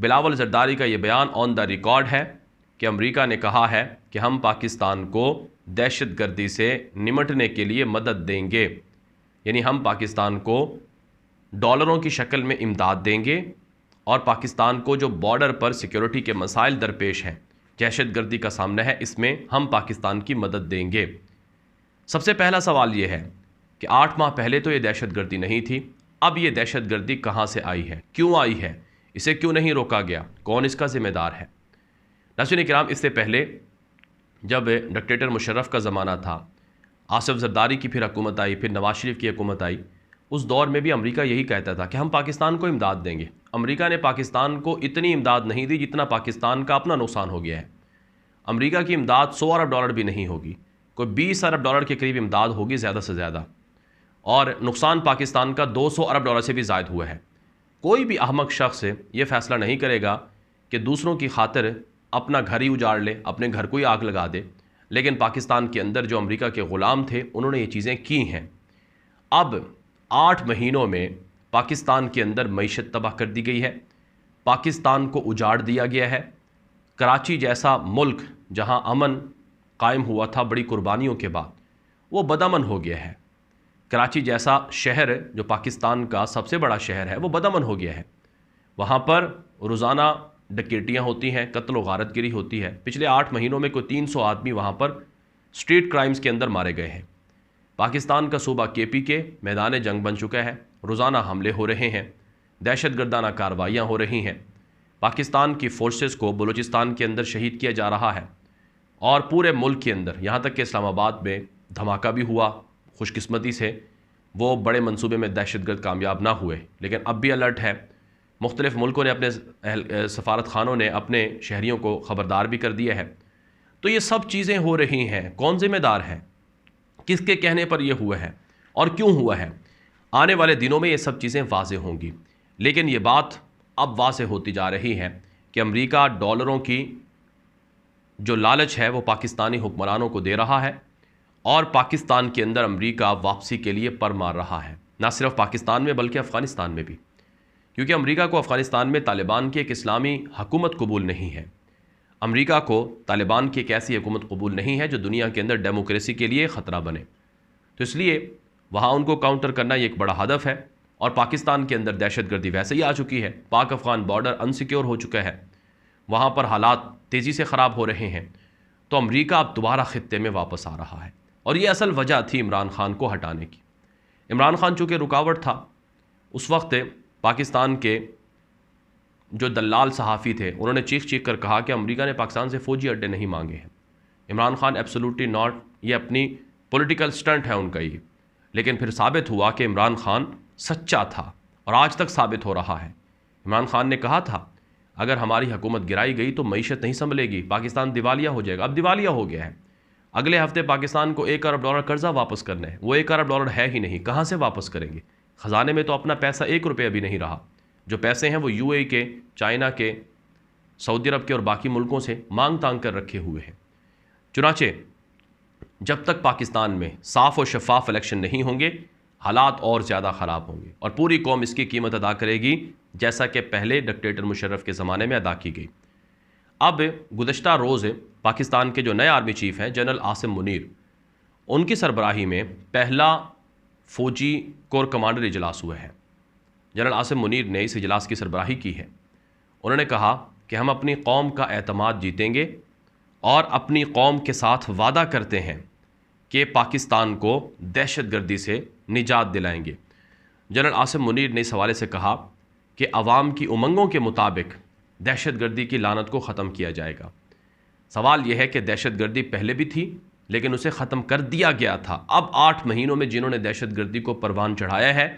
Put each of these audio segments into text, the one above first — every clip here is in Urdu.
بلاول زرداری کا یہ بیان آن دا ریکارڈ ہے کہ امریکہ نے کہا ہے کہ ہم پاکستان کو دہشت گردی سے نمٹنے کے لیے مدد دیں گے، یعنی ہم پاکستان کو ڈالروں کی شکل میں امداد دیں گے، اور پاکستان کو جو بارڈر پر سیکیورٹی کے مسائل درپیش ہیں، دہشت گردی کا سامنا ہے، اس میں ہم پاکستان کی مدد دیں گے۔ سب سے پہلا سوال یہ ہے کہ 8 ماہ پہلے تو یہ دہشت گردی نہیں تھی، اب یہ دہشت گردی کہاں سے آئی ہے، کیوں آئی ہے، اسے کیوں نہیں روکا گیا، کون اس کا ذمہ دار ہے؟ ناظرین کرام، اس سے پہلے جب ڈکٹیٹر مشرف کا زمانہ تھا، آصف زرداری کی پھر حکومت آئی، پھر نواز شریف کی حکومت آئی، اس دور میں بھی امریکہ یہی کہتا تھا کہ ہم پاکستان کو امداد دیں گے۔ امریکہ نے پاکستان کو اتنی امداد نہیں دی جتنا پاکستان کا اپنا نقصان ہو گیا ہے۔ امریکہ کی امداد 100 ارب ڈالر بھی نہیں ہوگی، کوئی 20 ارب ڈالر کے قریب امداد ہوگی زیادہ سے زیادہ، اور نقصان پاکستان کا 200 ارب ڈالر سے بھی زائد ہوا ہے۔ کوئی بھی احمق شخص یہ فیصلہ نہیں کرے گا کہ دوسروں کی خاطر اپنا گھر ہی اجاڑ لے، اپنے گھر کو ہی آگ لگا دے، لیکن پاکستان کے اندر جو امریکہ کے غلام تھے انہوں نے یہ چیزیں کی ہیں۔ اب 8 مہینوں میں پاکستان کے اندر معیشت تباہ کر دی گئی ہے، پاکستان کو اجاڑ دیا گیا ہے۔ کراچی جیسا ملک جہاں امن قائم ہوا تھا بڑی قربانیوں کے بعد، وہ بدامن ہو گیا ہے۔ کراچی جیسا شہر جو پاکستان کا سب سے بڑا شہر ہے وہ بدامن ہو گیا ہے۔ وہاں پر روزانہ ڈکیٹیاں ہوتی ہیں، قتل و غارت گری ہوتی ہے۔ پچھلے 8 مہینوں میں کوئی 300 آدمی وہاں پر سٹریٹ کرائمز کے اندر مارے گئے ہیں۔ پاکستان کا صوبہ KPK میدان جنگ بن چکا ہے، روزانہ حملے ہو رہے ہیں، دہشت گردانہ کارروائیاں ہو رہی ہیں، پاکستان کی فورسز کو بلوچستان کے اندر شہید کیا جا رہا ہے، اور پورے ملک کے اندر یہاں تک کہ اسلام آباد میں دھماکہ بھی ہوا۔ خوش قسمتی سے وہ بڑے منصوبے میں دہشت گرد کامیاب نہ ہوئے، لیکن اب بھی الرٹ ہے۔ مختلف ملکوں نے اپنے سفارت خانوں نے اپنے شہریوں کو خبردار بھی کر دیا ہے۔ تو یہ سب چیزیں ہو رہی ہیں، کون ذمہ دار ہے، کس کے کہنے پر یہ ہوا ہے اور کیوں ہوا ہے؟ آنے والے دنوں میں یہ سب چیزیں واضح ہوں گی، لیکن یہ بات اب واضح ہوتی جا رہی ہے کہ امریکہ ڈالروں کی جو لالچ ہے وہ پاکستانی حکمرانوں کو دے رہا ہے، اور پاکستان کے اندر امریکہ واپسی کے لیے پر مار رہا ہے، نہ صرف پاکستان میں بلکہ افغانستان میں بھی، کیونکہ امریکہ کو افغانستان میں طالبان کی ایک اسلامی حکومت قبول نہیں ہے۔ امریکہ کو طالبان کی ایک ایسی حکومت قبول نہیں ہے جو دنیا کے اندر ڈیموکریسی کے لیے خطرہ بنے، تو اس لیے وہاں ان کو کاؤنٹر کرنا یہ ایک بڑا ہدف ہے۔ اور پاکستان کے اندر دہشت گردی ویسے ہی آ چکی ہے، پاک افغان بارڈر انسیکیور ہو چکا ہے، وہاں پر حالات تیزی سے خراب ہو رہے ہیں، تو امریکہ اب دوبارہ خطے میں واپس آ رہا ہے، اور یہ اصل وجہ تھی عمران خان کو ہٹانے کی۔ عمران خان چونکہ رکاوٹ تھا، اس وقت پاکستان کے جو دلال صحافی تھے انہوں نے چیخ چیخ کر کہا کہ امریکہ نے پاکستان سے فوجی اڈے نہیں مانگے ہیں۔ عمران خان ایبسولوٹلی ناٹ، یہ اپنی پولیٹیکل سٹنٹ ہے ان کا یہ، لیکن پھر ثابت ہوا کہ عمران خان سچا تھا، اور آج تک ثابت ہو رہا ہے۔ عمران خان نے کہا تھا اگر ہماری حکومت گرائی گئی تو معیشت نہیں سنبھلے گی، پاکستان دیوالیہ ہو جائے گا۔ اب دیوالیہ ہو گیا ہے، اگلے ہفتے پاکستان کو 1 ارب ڈالر قرضہ واپس کرنا ہے، وہ 1 ارب ڈالر ہے ہی نہیں، کہاں سے واپس کریں گے؟ خزانے میں تو اپنا پیسہ 1 روپیہ بھی نہیں رہا، جو پیسے ہیں وہ UAE کے، چائنا کے، سعودی عرب کے اور باقی ملکوں سے مانگ تانگ کر رکھے ہوئے ہیں۔ چنانچہ جب تک پاکستان میں صاف و شفاف الیکشن نہیں ہوں گے، حالات اور زیادہ خراب ہوں گے، اور پوری قوم اس کی قیمت ادا کرے گی، جیسا کہ پہلے ڈکٹیٹر مشرف کے زمانے میں ادا کی گئی۔ اب گزشتہ روز پاکستان کے جو نئے آرمی چیف ہیں جنرل عاصم منیر، ان کی سربراہی میں پہلا فوجی کور کمانڈر اجلاس ہوا ہے۔ جنرل عاصم منیر نے اس اجلاس کی سربراہی کی ہے۔ انہوں نے کہا کہ ہم اپنی قوم کا اعتماد جیتیں گے، اور اپنی قوم کے ساتھ وعدہ کرتے ہیں کہ پاکستان کو دہشت گردی سے نجات دلائیں گے۔ جنرل عاصم منیر نے اس حوالے سے کہا کہ عوام کی امنگوں کے مطابق دہشت گردی کی لعنت کو ختم کیا جائے گا۔ سوال یہ ہے کہ دہشت گردی پہلے بھی تھی لیکن اسے ختم کر دیا گیا تھا، اب 8 مہینوں میں جنہوں نے دہشت گردی کو پروان چڑھایا ہے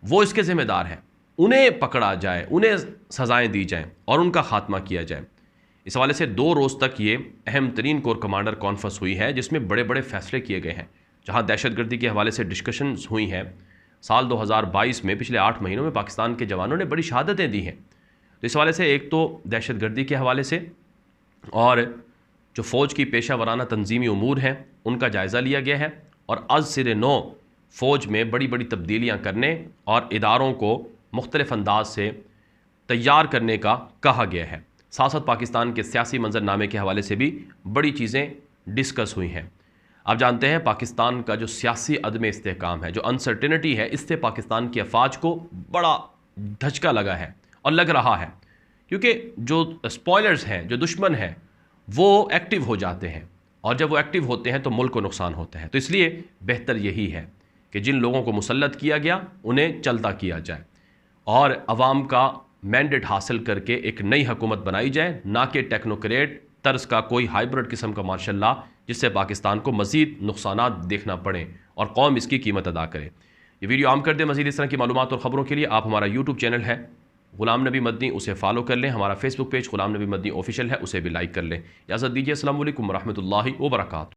وہ اس کے ذمہ دار ہیں، انہیں پکڑا جائے، انہیں سزائیں دی جائیں اور ان کا خاتمہ کیا جائے۔ اس حوالے سے 2 روز تک یہ اہم ترین کور کمانڈر کانفرنس ہوئی ہے جس میں بڑے بڑے فیصلے کیے گئے ہیں، جہاں دہشت گردی کے حوالے سے ڈسکشنز ہوئی ہیں۔ سال 2022 میں پچھلے 8 مہینوں میں پاکستان کے جوانوں نے بڑی شہادتیں دی ہیں، تو اس حوالے سے ایک تو دہشت گردی کے حوالے سے، اور جو فوج کی پیشہ ورانہ تنظیمی امور ہیں ان کا جائزہ لیا گیا ہے، اور از سر نو فوج میں بڑی بڑی تبدیلیاں کرنے اور اداروں کو مختلف انداز سے تیار کرنے کا کہا گیا ہے۔ ساتھ ساتھ پاکستان کے سیاسی منظرنامے کے حوالے سے بھی بڑی چیزیں ڈسکس ہوئی ہیں۔ آپ جانتے ہیں پاکستان کا جو سیاسی عدم استحکام ہے، جو انسرٹینٹی ہے، اس سے پاکستان کی افواج کو بڑا دھچکا لگا ہے اور لگ رہا ہے، کیونکہ جو اسپوائلرز ہیں، جو دشمن ہیں، وہ ایکٹیو ہو جاتے ہیں، اور جب وہ ایکٹیو ہوتے ہیں تو ملک کو نقصان ہوتا ہے۔ تو اس لیے بہتر یہی ہے کہ جن لوگوں کو مسلط کیا گیا انہیں چلتا کیا جائے اور عوام کا مینڈیٹ حاصل کر کے ایک نئی حکومت بنائی جائے، نہ کہ ٹیکنوکریٹ طرز کا کوئی ہائیبرڈ قسم کا ماشاء اللہ، جس سے پاکستان کو مزید نقصانات دیکھنا پڑیں اور قوم اس کی قیمت ادا کرے۔ یہ ویڈیو عام کر دیں۔ مزید اس طرح کی معلومات اور خبروں کے لیے آپ ہمارا یوٹیوب چینل ہے غلام نبی مدنی، اسے فالو کر لیں۔ ہمارا فیس بک پیج غلام نبی مدنی آفیشیل ہے، اسے بھی لائک کر لیں۔ اجازت دیجیے، السلام علیکم ورحمۃ اللہ وبرکاتہ۔